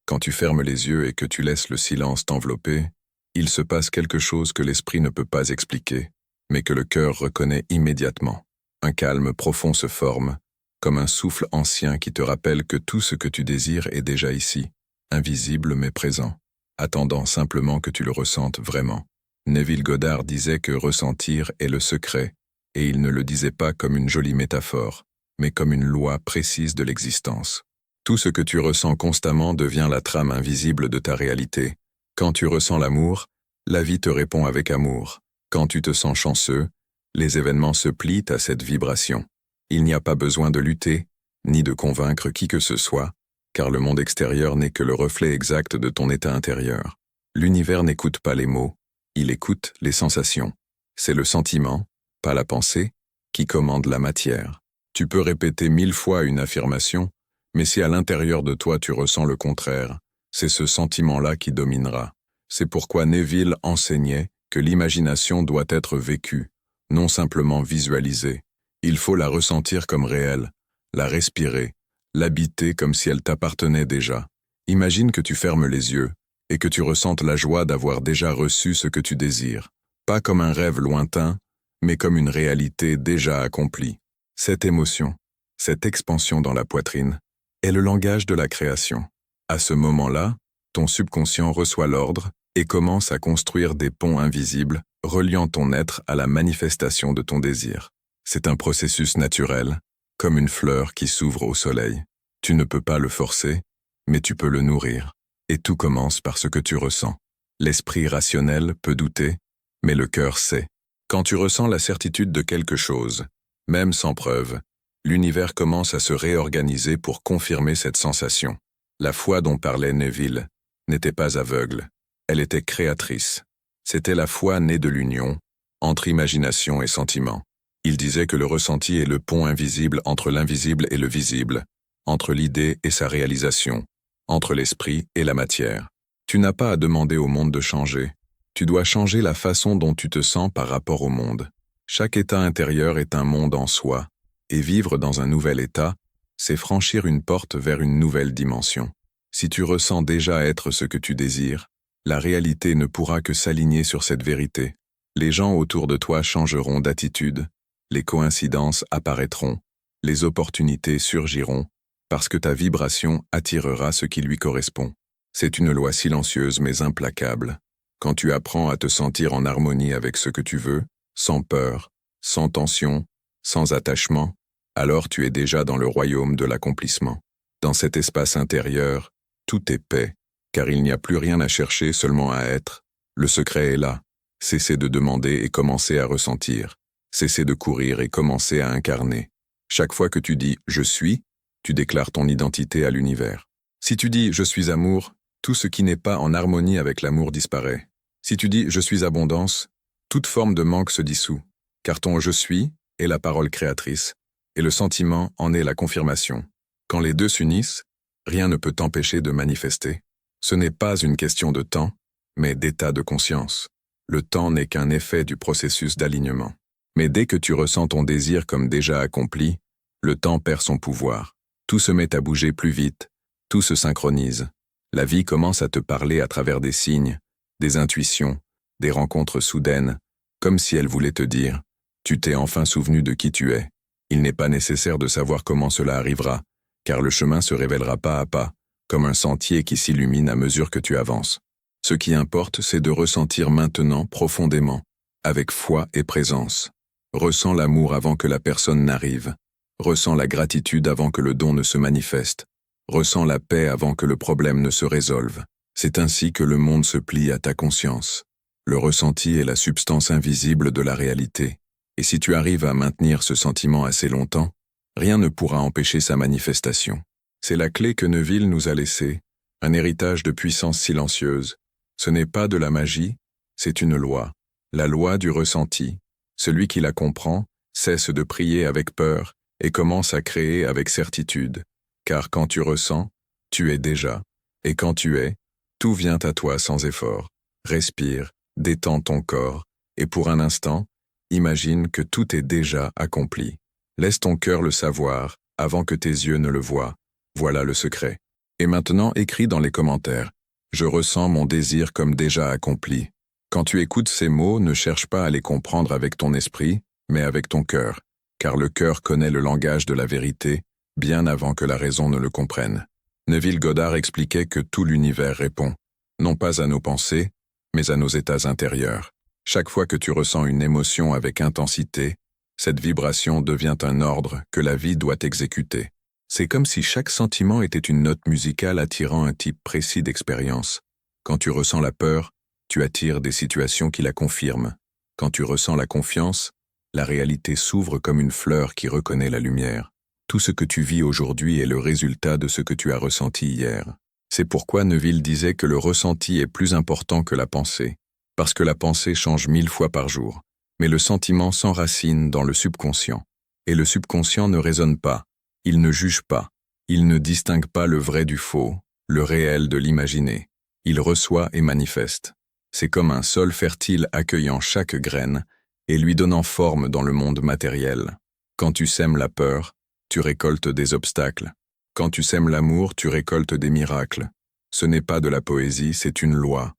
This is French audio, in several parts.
Quand tu fermes les yeux et que tu laisses le silence t'envelopper, il se passe quelque chose que l'esprit ne peut pas expliquer, mais que le cœur reconnaît immédiatement. Un calme profond se forme, comme un souffle ancien qui te rappelle que tout ce que tu désires est déjà ici, invisible mais présent, attendant simplement que tu le ressentes vraiment. Neville Goddard disait que ressentir est le secret, et il ne le disait pas comme une jolie métaphore, mais comme une loi précise de l'existence. Tout ce que tu ressens constamment devient la trame invisible de ta réalité. Quand tu ressens l'amour, la vie te répond avec amour. Quand tu te sens chanceux, les événements se plient à cette vibration. Il n'y a pas besoin de lutter, ni de convaincre qui que ce soit, car le monde extérieur n'est que le reflet exact de ton état intérieur. L'univers n'écoute pas les mots, il écoute les sensations. C'est le sentiment, pas la pensée, qui commande la matière. Tu peux répéter 1000 fois une affirmation, mais si à l'intérieur de toi tu ressens le contraire, c'est ce sentiment-là qui dominera. C'est pourquoi Neville enseignait que l'imagination doit être vécue, non simplement visualisée. Il faut la ressentir comme réelle, la respirer, l'habiter comme si elle t'appartenait déjà. Imagine que tu fermes les yeux et que tu ressentes la joie d'avoir déjà reçu ce que tu désires, pas comme un rêve lointain, mais comme une réalité déjà accomplie. Cette émotion, cette expansion dans la poitrine, est le langage de la création. À ce moment-là, ton subconscient reçoit l'ordre et commence à construire des ponts invisibles reliant ton être à la manifestation de ton désir. C'est un processus naturel, comme une fleur qui s'ouvre au soleil. Tu ne peux pas le forcer, mais tu peux le nourrir. Et tout commence par ce que tu ressens. L'esprit rationnel peut douter, mais le cœur sait. Quand tu ressens la certitude de quelque chose, même sans preuve, l'univers commence à se réorganiser pour confirmer cette sensation. La foi dont parlait Neville n'était pas aveugle, elle était créatrice. C'était la foi née de l'union, entre imagination et sentiment. Il disait que le ressenti est le pont invisible entre l'invisible et le visible, entre l'idée et sa réalisation, entre l'esprit et la matière. Tu n'as pas à demander au monde de changer, tu dois changer la façon dont tu te sens par rapport au monde. Chaque état intérieur est un monde en soi, et vivre dans un nouvel état, c'est franchir une porte vers une nouvelle dimension. Si tu ressens déjà être ce que tu désires, la réalité ne pourra que s'aligner sur cette vérité. Les gens autour de toi changeront d'attitude, les coïncidences apparaîtront, les opportunités surgiront, parce que ta vibration attirera ce qui lui correspond. C'est une loi silencieuse mais implacable. Quand tu apprends à te sentir en harmonie avec ce que tu veux, sans peur, sans tension, sans attachement, alors tu es déjà dans le royaume de l'accomplissement. Dans cet espace intérieur, tout est paix, car il n'y a plus rien à chercher, seulement à être. Le secret est là. Cessez de demander et commencez à ressentir. Cessez de courir et commencez à incarner. Chaque fois que tu dis « je suis », tu déclares ton identité à l'univers. Si tu dis « je suis amour », tout ce qui n'est pas en harmonie avec l'amour disparaît. Si tu dis « je suis abondance », toute forme de manque se dissout, car ton « je suis » est la parole créatrice, et le sentiment en est la confirmation. Quand les deux s'unissent, rien ne peut t'empêcher de manifester. Ce n'est pas une question de temps, mais d'état de conscience. Le temps n'est qu'un effet du processus d'alignement. Mais dès que tu ressens ton désir comme déjà accompli, le temps perd son pouvoir. Tout se met à bouger plus vite, tout se synchronise. La vie commence à te parler à travers des signes, des intuitions, des rencontres soudaines, comme si elle voulait te dire « tu t'es enfin souvenu de qui tu es ». Il n'est pas nécessaire de savoir comment cela arrivera, car le chemin se révélera pas à pas, comme un sentier qui s'illumine à mesure que tu avances. Ce qui importe, c'est de ressentir maintenant profondément, avec foi et présence. Ressens l'amour avant que la personne n'arrive. Ressens la gratitude avant que le don ne se manifeste. Ressens la paix avant que le problème ne se résolve. C'est ainsi que le monde se plie à ta conscience. Le ressenti est la substance invisible de la réalité. Et si tu arrives à maintenir ce sentiment assez longtemps, rien ne pourra empêcher sa manifestation. C'est la clé que Neville nous a laissée, un héritage de puissance silencieuse. Ce n'est pas de la magie, c'est une loi, la loi du ressenti. Celui qui la comprend cesse de prier avec peur et commence à créer avec certitude. Car quand tu ressens, tu es déjà, et quand tu es, tout vient à toi sans effort. Respire, détends ton corps, et pour un instant, imagine que tout est déjà accompli. Laisse ton cœur le savoir, avant que tes yeux ne le voient. Voilà le secret. Et maintenant, écris dans les commentaires. Je ressens mon désir comme déjà accompli. Quand tu écoutes ces mots, ne cherche pas à les comprendre avec ton esprit, mais avec ton cœur, car le cœur connaît le langage de la vérité bien avant que la raison ne le comprenne. Neville Goddard expliquait que tout l'univers répond, non pas à nos pensées, mais à nos états intérieurs. Chaque fois que tu ressens une émotion avec intensité, cette vibration devient un ordre que la vie doit exécuter. C'est comme si chaque sentiment était une note musicale attirant un type précis d'expérience. Quand tu ressens la peur, tu attires des situations qui la confirment. Quand tu ressens la confiance, la réalité s'ouvre comme une fleur qui reconnaît la lumière. Tout ce que tu vis aujourd'hui est le résultat de ce que tu as ressenti hier. C'est pourquoi Neville disait que le ressenti est plus important que la pensée, parce que la pensée change 1000 fois par jour, mais le sentiment s'enracine dans le subconscient. Et le subconscient ne raisonne pas, il ne juge pas, il ne distingue pas le vrai du faux, le réel de l'imaginé. Il reçoit et manifeste. C'est comme un sol fertile accueillant chaque graine et lui donnant forme dans le monde matériel. Quand tu sèmes la peur, tu récoltes des obstacles. Quand tu sèmes l'amour, tu récoltes des miracles. Ce n'est pas de la poésie, c'est une loi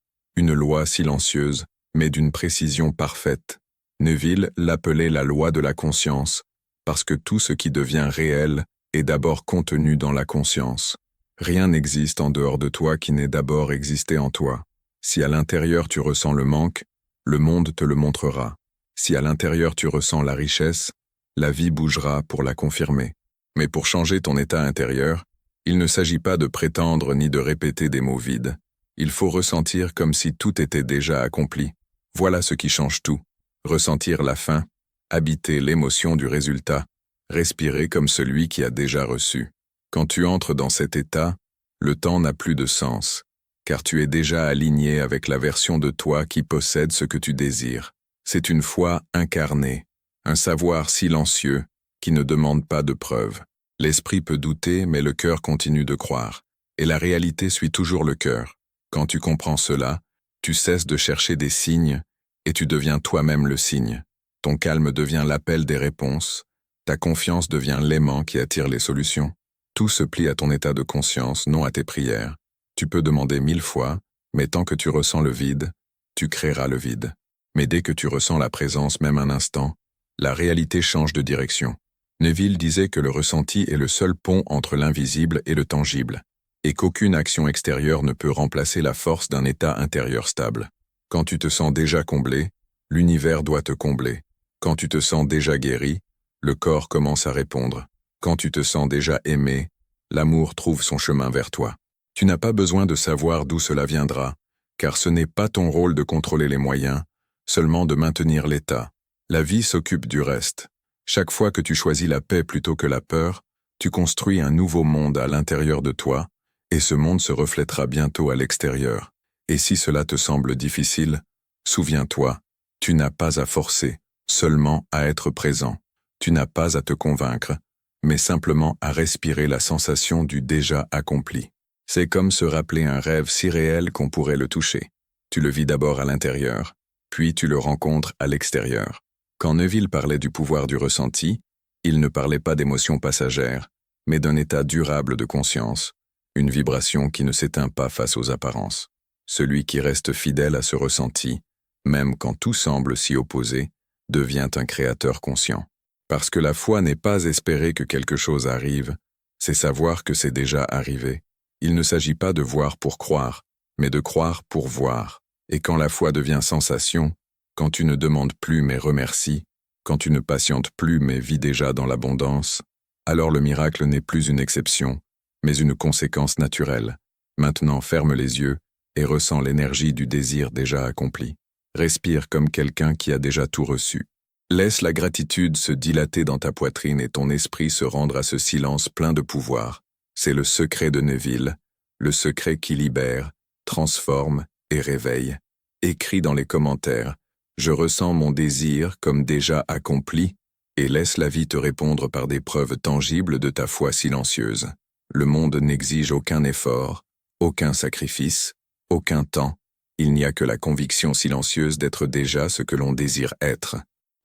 silencieuse, mais d'une précision parfaite. Neville l'appelait la loi de la conscience, parce que tout ce qui devient réel est d'abord contenu dans la conscience. Rien n'existe en dehors de toi qui n'ait d'abord existé en toi. Si à l'intérieur tu ressens le manque, le monde te le montrera. Si à l'intérieur tu ressens la richesse, la vie bougera pour la confirmer. Mais pour changer ton état intérieur, il ne s'agit pas de prétendre ni de répéter des mots vides. Il faut ressentir comme si tout était déjà accompli. Voilà ce qui change tout. Ressentir la faim, habiter l'émotion du résultat, respirer comme celui qui a déjà reçu. Quand tu entres dans cet état, le temps n'a plus de sens, car tu es déjà aligné avec la version de toi qui possède ce que tu désires. C'est une foi incarnée, un savoir silencieux qui ne demande pas de preuves. L'esprit peut douter, mais le cœur continue de croire. Et la réalité suit toujours le cœur. Quand tu comprends cela, tu cesses de chercher des signes et tu deviens toi-même le signe. Ton calme devient l'appel des réponses, ta confiance devient l'aimant qui attire les solutions. Tout se plie à ton état de conscience, non à tes prières. Tu peux demander 1000 fois, mais tant que tu ressens le vide, tu créeras le vide. Mais dès que tu ressens la présence même un instant, la réalité change de direction. Neville disait que le ressenti est le seul pont entre l'invisible et le tangible, et qu'aucune action extérieure ne peut remplacer la force d'un état intérieur stable. Quand tu te sens déjà comblé, l'univers doit te combler. Quand tu te sens déjà guéri, le corps commence à répondre. Quand tu te sens déjà aimé, l'amour trouve son chemin vers toi. Tu n'as pas besoin de savoir d'où cela viendra, car ce n'est pas ton rôle de contrôler les moyens, seulement de maintenir l'état. La vie s'occupe du reste. Chaque fois que tu choisis la paix plutôt que la peur, tu construis un nouveau monde à l'intérieur de toi, et ce monde se reflètera bientôt à l'extérieur. Et si cela te semble difficile, souviens-toi, tu n'as pas à forcer, seulement à être présent. Tu n'as pas à te convaincre, mais simplement à respirer la sensation du déjà accompli. C'est comme se rappeler un rêve si réel qu'on pourrait le toucher. Tu le vis d'abord à l'intérieur, puis tu le rencontres à l'extérieur. Quand Neville parlait du pouvoir du ressenti, il ne parlait pas d'émotions passagères, mais d'un état durable de conscience, une vibration qui ne s'éteint pas face aux apparences. Celui qui reste fidèle à ce ressenti, même quand tout semble s'y opposer, devient un créateur conscient. Parce que la foi n'est pas espérer que quelque chose arrive, c'est savoir que c'est déjà arrivé. Il ne s'agit pas de voir pour croire, mais de croire pour voir. Et quand la foi devient sensation, quand tu ne demandes plus mais remercies, quand tu ne patientes plus mais vis déjà dans l'abondance, alors le miracle n'est plus une exception, mais une conséquence naturelle. Maintenant ferme les yeux et ressens l'énergie du désir déjà accompli. Respire comme quelqu'un qui a déjà tout reçu. Laisse la gratitude se dilater dans ta poitrine et ton esprit se rendre à ce silence plein de pouvoir. C'est le secret de Neville, le secret qui libère, transforme et réveille. Écris dans les commentaires « Je ressens mon désir comme déjà accompli » et laisse la vie te répondre par des preuves tangibles de ta foi silencieuse. Le monde n'exige aucun effort, aucun sacrifice, aucun temps. Il n'y a que la conviction silencieuse d'être déjà ce que l'on désire être.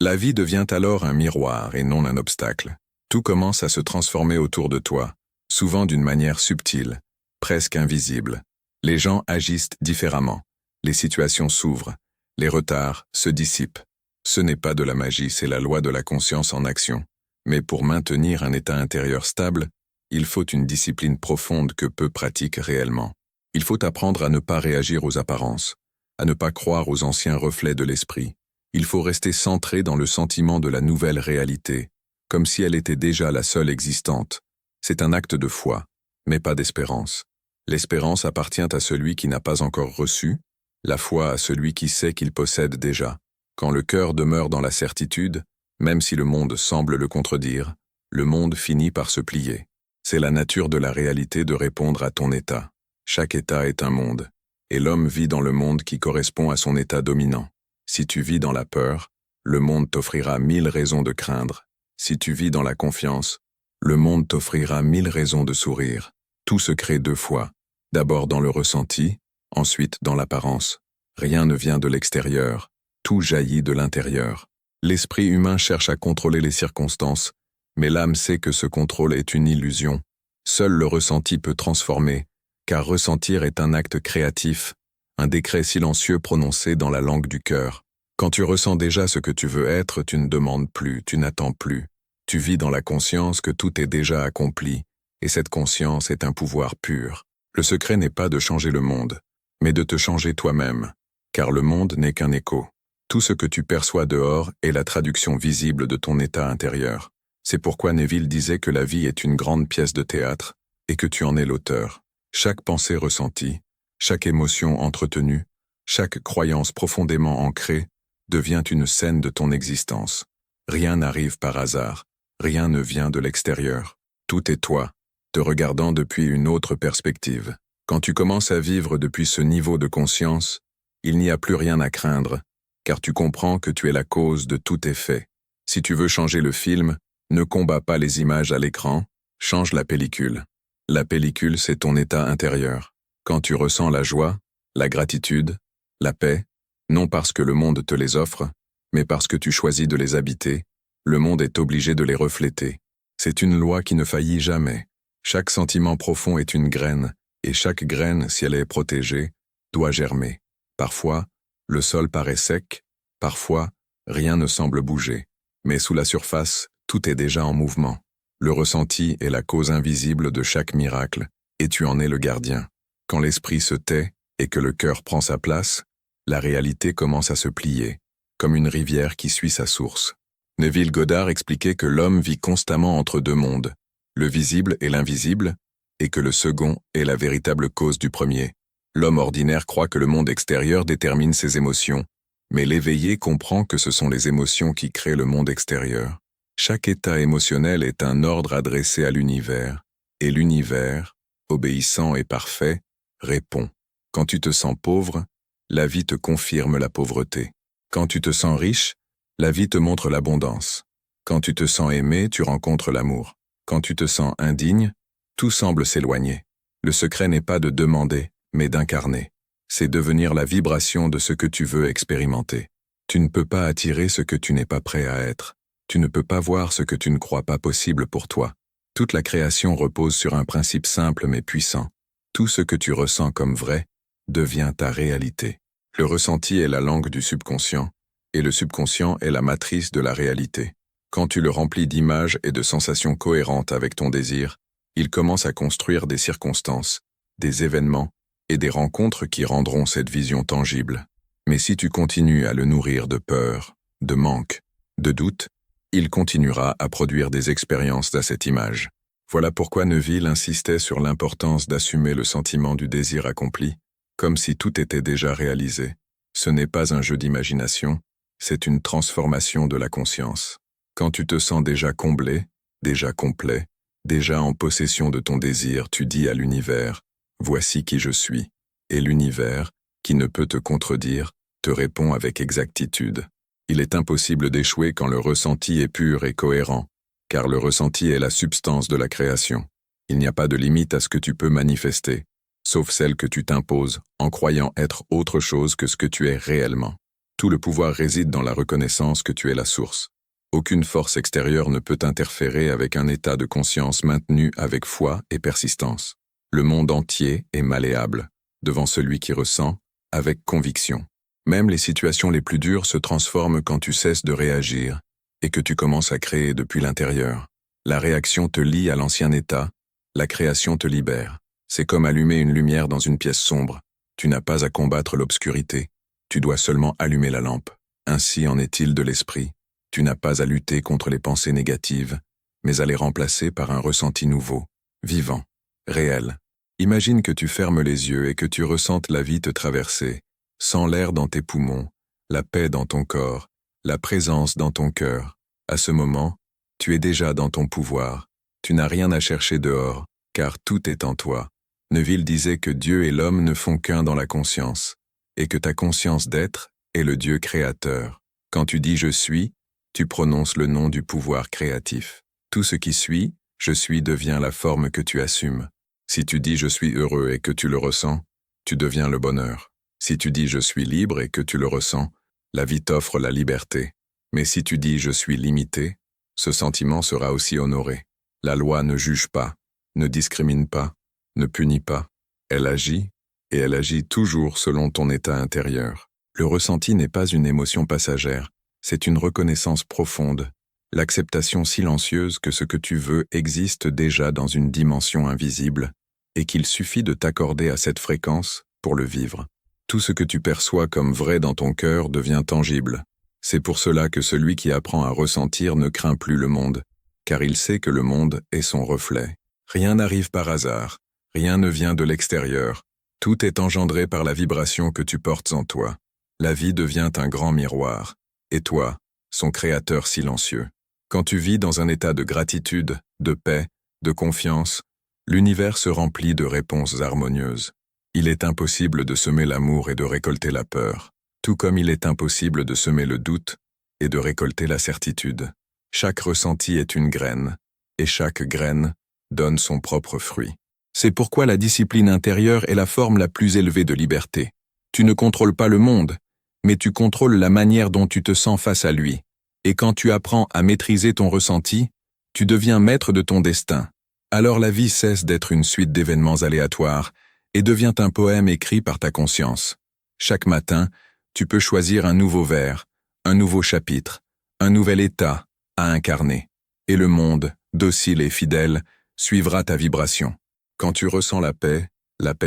La vie devient alors un miroir et non un obstacle. Tout commence à se transformer autour de toi, souvent d'une manière subtile, presque invisible. Les gens agissent différemment. Les situations s'ouvrent. Les retards se dissipent. Ce n'est pas de la magie, c'est la loi de la conscience en action. Mais pour maintenir un état intérieur stable, il faut une discipline profonde que peu pratiquent réellement. Il faut apprendre à ne pas réagir aux apparences, à ne pas croire aux anciens reflets de l'esprit. Il faut rester centré dans le sentiment de la nouvelle réalité, comme si elle était déjà la seule existante. C'est un acte de foi, mais pas d'espérance. L'espérance appartient à celui qui n'a pas encore reçu, la foi à celui qui sait qu'il possède déjà. Quand le cœur demeure dans la certitude, même si le monde semble le contredire, le monde finit par se plier. C'est la nature de la réalité de répondre à ton état. Chaque état est un monde, et l'homme vit dans le monde qui correspond à son état dominant. Si tu vis dans la peur, le monde t'offrira 1000 raisons de craindre. Si tu vis dans la confiance, le monde t'offrira 1000 raisons de sourire. Tout se crée 2 fois. D'abord dans le ressenti, ensuite dans l'apparence. Rien ne vient de l'extérieur, tout jaillit de l'intérieur. L'esprit humain cherche à contrôler les circonstances, mais l'âme sait que ce contrôle est une illusion. Seul le ressenti peut transformer, car ressentir est un acte créatif, un décret silencieux prononcé dans la langue du cœur. Quand tu ressens déjà ce que tu veux être, tu ne demandes plus, tu n'attends plus. Tu vis dans la conscience que tout est déjà accompli, et cette conscience est un pouvoir pur. Le secret n'est pas de changer le monde, mais de te changer toi-même, car le monde n'est qu'un écho. Tout ce que tu perçois dehors est la traduction visible de ton état intérieur. C'est pourquoi Neville disait que la vie est une grande pièce de théâtre, et que tu en es l'auteur. Chaque pensée ressentie, chaque émotion entretenue, chaque croyance profondément ancrée, devient une scène de ton existence. Rien n'arrive par hasard, rien ne vient de l'extérieur. Tout est toi, te regardant depuis une autre perspective. Quand tu commences à vivre depuis ce niveau de conscience, il n'y a plus rien à craindre, car tu comprends que tu es la cause de tous tes faits. Si tu veux changer le film, ne combats pas les images à l'écran, change la pellicule. La pellicule, c'est ton état intérieur. Quand tu ressens la joie, la gratitude, la paix, non parce que le monde te les offre, mais parce que tu choisis de les habiter, le monde est obligé de les refléter. C'est une loi qui ne faillit jamais. Chaque sentiment profond est une graine, et chaque graine, si elle est protégée, doit germer. Parfois, le sol paraît sec, parfois, rien ne semble bouger. Mais sous la surface, tout est déjà en mouvement. Le ressenti est la cause invisible de chaque miracle, et tu en es le gardien. Quand l'esprit se tait et que le cœur prend sa place, la réalité commence à se plier, comme une rivière qui suit sa source. Neville Goddard expliquait que l'homme vit constamment entre 2 mondes, le visible et l'invisible, et que le second est la véritable cause du premier. L'homme ordinaire croit que le monde extérieur détermine ses émotions, mais l'éveillé comprend que ce sont les émotions qui créent le monde extérieur. Chaque état émotionnel est un ordre adressé à l'univers, et l'univers, obéissant et parfait, répond. Quand tu te sens pauvre, la vie te confirme la pauvreté. Quand tu te sens riche, la vie te montre l'abondance. Quand tu te sens aimé, tu rencontres l'amour. Quand tu te sens indigne, tout semble s'éloigner. Le secret n'est pas de demander, mais d'incarner. C'est devenir la vibration de ce que tu veux expérimenter. Tu ne peux pas attirer ce que tu n'es pas prêt à être. Tu ne peux pas voir ce que tu ne crois pas possible pour toi. Toute la création repose sur un principe simple mais puissant. Tout ce que tu ressens comme vrai devient ta réalité. Le ressenti est la langue du subconscient, et le subconscient est la matrice de la réalité. Quand tu le remplis d'images et de sensations cohérentes avec ton désir, il commence à construire des circonstances, des événements et des rencontres qui rendront cette vision tangible. Mais si tu continues à le nourrir de peur, de manque, de doute, il continuera à produire des expériences à cette image. Voilà pourquoi Neville insistait sur l'importance d'assumer le sentiment du désir accompli, comme si tout était déjà réalisé. Ce n'est pas un jeu d'imagination, c'est une transformation de la conscience. Quand tu te sens déjà comblé, déjà complet, déjà en possession de ton désir, tu dis à l'univers « Voici qui je suis ». Et l'univers, qui ne peut te contredire, te répond avec exactitude. Il est impossible d'échouer quand le ressenti est pur et cohérent, car le ressenti est la substance de la création. Il n'y a pas de limite à ce que tu peux manifester, sauf celle que tu t'imposes en croyant être autre chose que ce que tu es réellement. Tout le pouvoir réside dans la reconnaissance que tu es la source. Aucune force extérieure ne peut interférer avec un état de conscience maintenu avec foi et persistance. Le monde entier est malléable, devant celui qui ressent, avec conviction. Même les situations les plus dures se transforment quand tu cesses de réagir et que tu commences à créer depuis l'intérieur. La réaction te lie à l'ancien état, la création te libère. C'est comme allumer une lumière dans une pièce sombre. Tu n'as pas à combattre l'obscurité, tu dois seulement allumer la lampe. Ainsi en est-il de l'esprit. Tu n'as pas à lutter contre les pensées négatives, mais à les remplacer par un ressenti nouveau, vivant, réel. Imagine que tu fermes les yeux et que tu ressentes la vie te traverser, sans l'air dans tes poumons, la paix dans ton corps, la présence dans ton cœur. À ce moment, tu es déjà dans ton pouvoir. Tu n'as rien à chercher dehors, car tout est en toi. Neville disait que Dieu et l'homme ne font qu'un dans la conscience, et que ta conscience d'être est le Dieu créateur. Quand tu dis « je suis », tu prononces le nom du pouvoir créatif. Tout ce qui suit, « je suis » devient la forme que tu assumes. Si tu dis « je suis heureux » et que tu le ressens, tu deviens le bonheur. Si tu dis « je suis libre » et que tu le ressens, la vie t'offre la liberté. Mais si tu dis « je suis limité », ce sentiment sera aussi honoré. La loi ne juge pas, ne discrimine pas, ne punit pas. Elle agit, et elle agit toujours selon ton état intérieur. Le ressenti n'est pas une émotion passagère, c'est une reconnaissance profonde, l'acceptation silencieuse que ce que tu veux existe déjà dans une dimension invisible, et qu'il suffit de t'accorder à cette fréquence pour le vivre. Tout ce que tu perçois comme vrai dans ton cœur devient tangible. C'est pour cela que celui qui apprend à ressentir ne craint plus le monde, car il sait que le monde est son reflet. Rien n'arrive par hasard, rien ne vient de l'extérieur, tout est engendré par la vibration que tu portes en toi. La vie devient un grand miroir, et toi, son créateur silencieux. Quand tu vis dans un état de gratitude, de paix, de confiance, l'univers se remplit de réponses harmonieuses. Il est impossible de semer l'amour et de récolter la peur, tout comme il est impossible de semer le doute et de récolter la certitude. Chaque ressenti est une graine, et chaque graine donne son propre fruit. C'est pourquoi la discipline intérieure est la forme la plus élevée de liberté. Tu ne contrôles pas le monde, mais tu contrôles la manière dont tu te sens face à lui. Et quand tu apprends à maîtriser ton ressenti, tu deviens maître de ton destin. Alors la vie cesse d'être une suite d'événements aléatoires et devient un poème écrit par ta conscience. Chaque matin, tu peux choisir un nouveau vers, un nouveau chapitre, un nouvel état à incarner. Et le monde, docile et fidèle, suivra ta vibration. Quand tu ressens la paix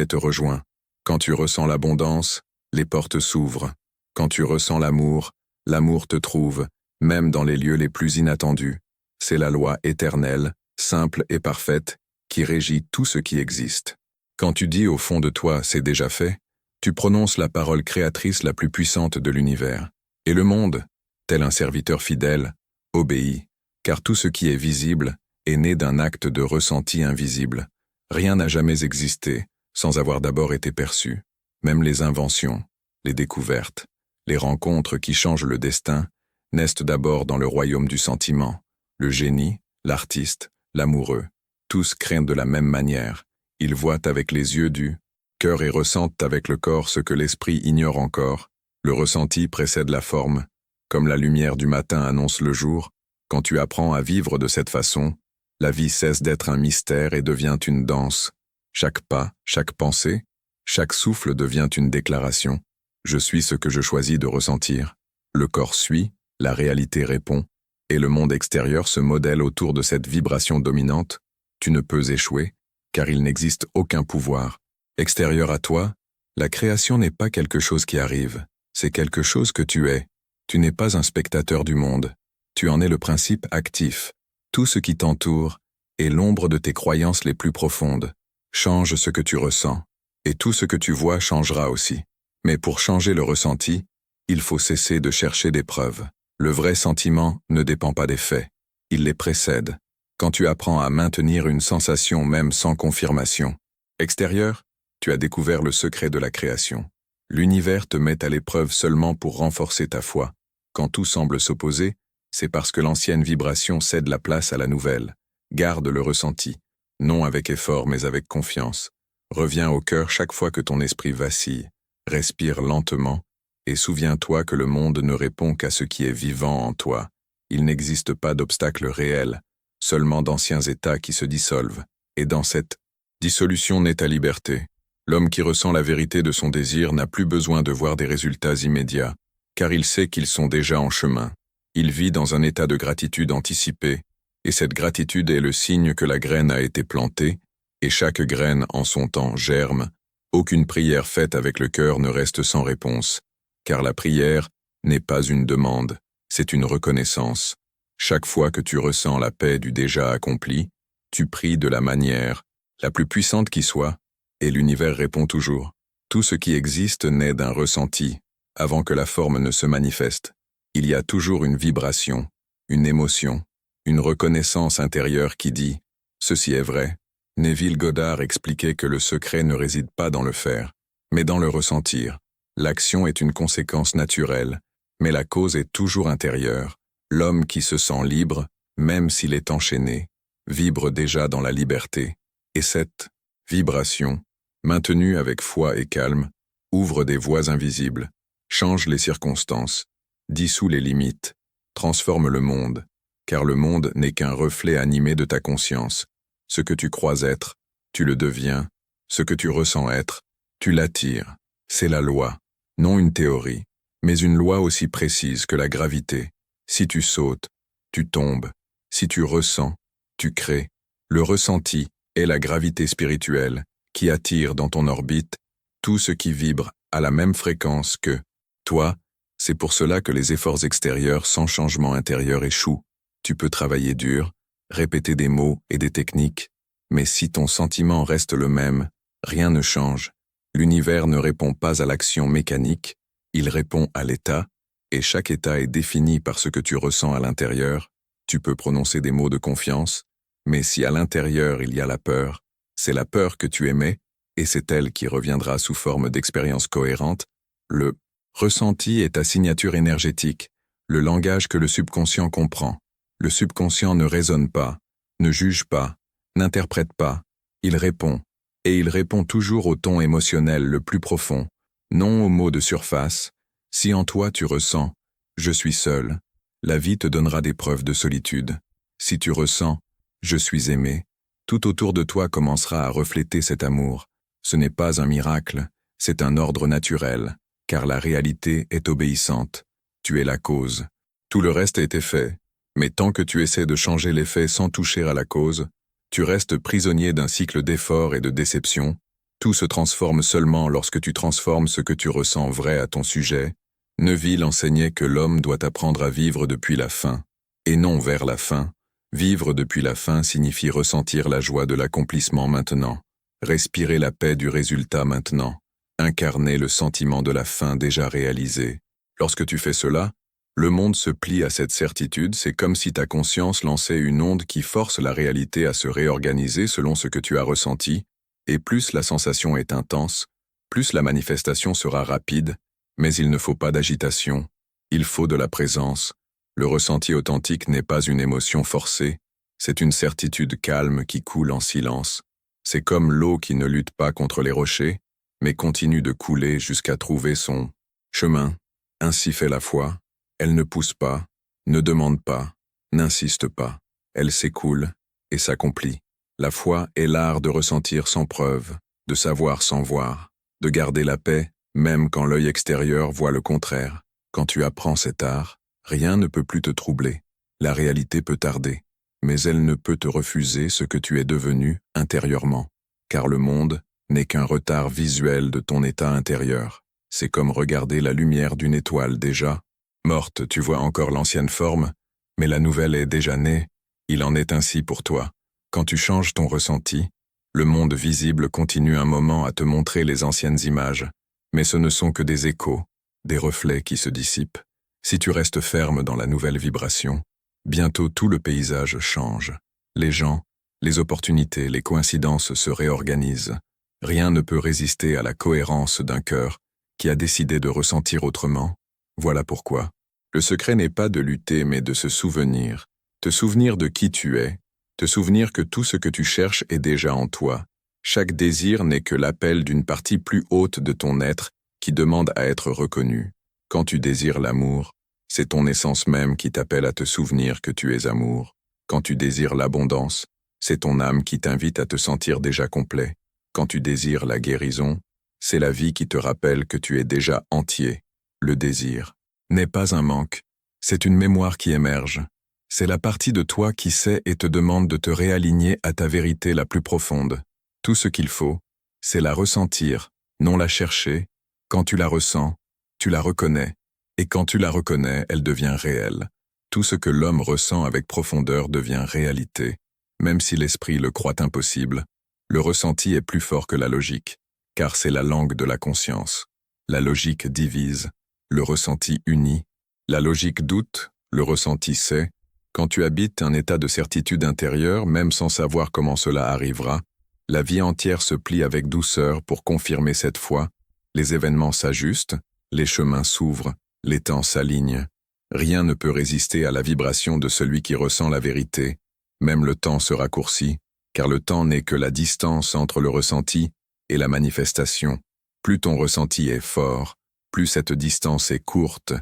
te rejoint. Quand tu ressens l'abondance, les portes s'ouvrent. Quand tu ressens l'amour te trouve, même dans les lieux les plus inattendus. C'est la loi éternelle, simple et parfaite, qui régit tout ce qui existe. Quand tu dis au fond de toi « c'est déjà fait », tu prononces la parole créatrice la plus puissante de l'univers. Et le monde, tel un serviteur fidèle, obéit, car tout ce qui est visible est né d'un acte de ressenti invisible. Rien n'a jamais existé sans avoir d'abord été perçu. Même les inventions, les découvertes, les rencontres qui changent le destin, naissent d'abord dans le royaume du sentiment. Le génie, l'artiste, l'amoureux, tous craignent de la même manière. Ils voient avec les yeux du cœur et ressentent avec le corps ce que l'esprit ignore encore. Le ressenti précède la forme. Comme la lumière du matin annonce le jour, quand tu apprends à vivre de cette façon, la vie cesse d'être un mystère et devient une danse. Chaque pas, chaque pensée, chaque souffle devient une déclaration. Je suis ce que je choisis de ressentir. Le corps suit, la réalité répond, et le monde extérieur se modèle autour de cette vibration dominante. Tu ne peux échouer, car il n'existe aucun pouvoir. Extérieur à toi, la création n'est pas quelque chose qui arrive, c'est quelque chose que tu es. Tu n'es pas un spectateur du monde. Tu en es le principe actif. Tout ce qui t'entoure est l'ombre de tes croyances les plus profondes. Change ce que tu ressens, et tout ce que tu vois changera aussi. Mais pour changer le ressenti, il faut cesser de chercher des preuves. Le vrai sentiment ne dépend pas des faits, il les précède. Quand tu apprends à maintenir une sensation même sans confirmation extérieure, tu as découvert le secret de la création. L'univers te met à l'épreuve seulement pour renforcer ta foi. Quand tout semble s'opposer, c'est parce que l'ancienne vibration cède la place à la nouvelle. Garde le ressenti, non avec effort mais avec confiance. Reviens au cœur chaque fois que ton esprit vacille. Respire lentement et souviens-toi que le monde ne répond qu'à ce qui est vivant en toi. Il n'existe pas d'obstacle réel, seulement d'anciens états qui se dissolvent. Et dans cette Dissolution n'est ta liberté. L'homme qui ressent la vérité de son désir n'a plus besoin de voir des résultats immédiats, car il sait qu'ils sont déjà en chemin. Il vit dans un état de gratitude anticipée, et cette gratitude est le signe que la graine a été plantée, et chaque graine en son temps germe. Aucune prière faite avec le cœur ne reste sans réponse, car la prière n'est pas une demande, c'est une reconnaissance. Chaque fois que tu ressens la paix du déjà accompli, tu pries de la manière la plus puissante qui soit, et l'univers répond toujours. Tout ce qui existe naît d'un ressenti, avant que la forme ne se manifeste. Il y a toujours une vibration, une émotion, une reconnaissance intérieure qui dit « Ceci est vrai ». Neville Goddard expliquait que le secret ne réside pas dans le faire, mais dans le ressentir. L'action est une conséquence naturelle, mais la cause est toujours intérieure. L'homme qui se sent libre, même s'il est enchaîné, vibre déjà dans la liberté. Et cette vibration, maintenue avec foi et calme, ouvre des voies invisibles, change les circonstances, dissout les limites, transforme le monde, car le monde n'est qu'un reflet animé de ta conscience. Ce que tu crois être, tu le deviens. Ce que tu ressens être, tu l'attires. C'est la loi, non une théorie, mais une loi aussi précise que la gravité. Si tu sautes, tu tombes. Si tu ressens, tu crées. Le ressenti est la gravité spirituelle qui attire dans ton orbite tout ce qui vibre à la même fréquence que toi. C'est pour cela que les efforts extérieurs sans changement intérieur échouent. Tu peux travailler dur, répéter des mots et des techniques, mais si ton sentiment reste le même, rien ne change. L'univers ne répond pas à l'action mécanique, il répond à l'état, et chaque état est défini par ce que tu ressens à l'intérieur. Tu peux prononcer des mots de confiance, mais si à l'intérieur il y a la peur, c'est la peur que tu émets, et c'est elle qui reviendra sous forme d'expérience cohérente. Le ressenti est ta signature énergétique, le langage que le subconscient comprend. Le subconscient ne raisonne pas, ne juge pas, n'interprète pas, il répond, et il répond toujours au ton émotionnel le plus profond, non aux mots de surface. Si en toi tu ressens « je suis seul », la vie te donnera des preuves de solitude. Si tu ressens « je suis aimé », tout autour de toi commencera à refléter cet amour. Ce n'est pas un miracle, c'est un ordre naturel, car la réalité est obéissante. Tu es la cause. Tout le reste a été fait. Mais tant que tu essaies de changer l'effet sans toucher à la cause, tu restes prisonnier d'un cycle d'efforts et de déception. Tout se transforme seulement lorsque tu transformes ce que tu ressens vrai à ton sujet. Neville enseignait que l'homme doit apprendre à vivre depuis la fin, et non vers la fin. Vivre depuis la fin signifie ressentir la joie de l'accomplissement maintenant, respirer la paix du résultat maintenant, incarner le sentiment de la fin déjà réalisée. Lorsque tu fais cela, le monde se plie à cette certitude, c'est comme si ta conscience lançait une onde qui force la réalité à se réorganiser selon ce que tu as ressenti, et plus la sensation est intense, plus la manifestation sera rapide, mais il ne faut pas d'agitation, il faut de la présence. Le ressenti authentique n'est pas une émotion forcée, c'est une certitude calme qui coule en silence. C'est comme l'eau qui ne lutte pas contre les rochers, mais continue de couler jusqu'à trouver son chemin. Ainsi fait la foi. Elle ne pousse pas, ne demande pas, n'insiste pas. Elle s'écoule et s'accomplit. La foi est l'art de ressentir sans preuve, de savoir sans voir, de garder la paix, même quand l'œil extérieur voit le contraire. Quand tu apprends cet art, rien ne peut plus te troubler. La réalité peut tarder, mais elle ne peut te refuser ce que tu es devenu intérieurement. Car le monde n'est qu'un retard visuel de ton état intérieur. C'est comme regarder la lumière d'une étoile déjà morte, tu vois encore l'ancienne forme, mais la nouvelle est déjà née. Il en est ainsi pour toi. Quand tu changes ton ressenti, le monde visible continue un moment à te montrer les anciennes images, mais ce ne sont que des échos, des reflets qui se dissipent. Si tu restes ferme dans la nouvelle vibration, bientôt tout le paysage change. Les gens, les opportunités, les coïncidences se réorganisent. Rien ne peut résister à la cohérence d'un cœur qui a décidé de ressentir autrement. Voilà pourquoi. Le secret n'est pas de lutter, mais de se souvenir. Te souvenir de qui tu es. Te souvenir que tout ce que tu cherches est déjà en toi. Chaque désir n'est que l'appel d'une partie plus haute de ton être qui demande à être reconnue. Quand tu désires l'amour, c'est ton essence même qui t'appelle à te souvenir que tu es amour. Quand tu désires l'abondance, C'est ton âme qui t'invite à te sentir déjà complet. Quand tu désires la guérison, c'est la vie qui te rappelle que tu es déjà entier. Le désir n'est pas un manque, c'est une mémoire qui émerge. C'est la partie de toi qui sait et te demande de te réaligner à ta vérité la plus profonde. Tout ce qu'il faut, c'est la ressentir, non la chercher. Quand tu la ressens, tu la reconnais. Et quand tu la reconnais, elle devient réelle. Tout ce que l'homme ressent avec profondeur devient réalité. Même si l'esprit le croit impossible, le ressenti est plus fort que la logique, car c'est la langue de la conscience. La logique divise, le ressenti unit. La logique doute, le ressenti sait. Quand tu habites un état de certitude intérieure, même sans savoir comment cela arrivera, la vie entière se plie avec douceur pour confirmer cette foi. Les événements s'ajustent, les chemins s'ouvrent, les temps s'alignent. Rien ne peut résister à la vibration de celui qui ressent la vérité. Même le temps se raccourcit, car le temps n'est que la distance entre le ressenti et la manifestation. Plus ton ressenti est fort, plus cette distance est courte.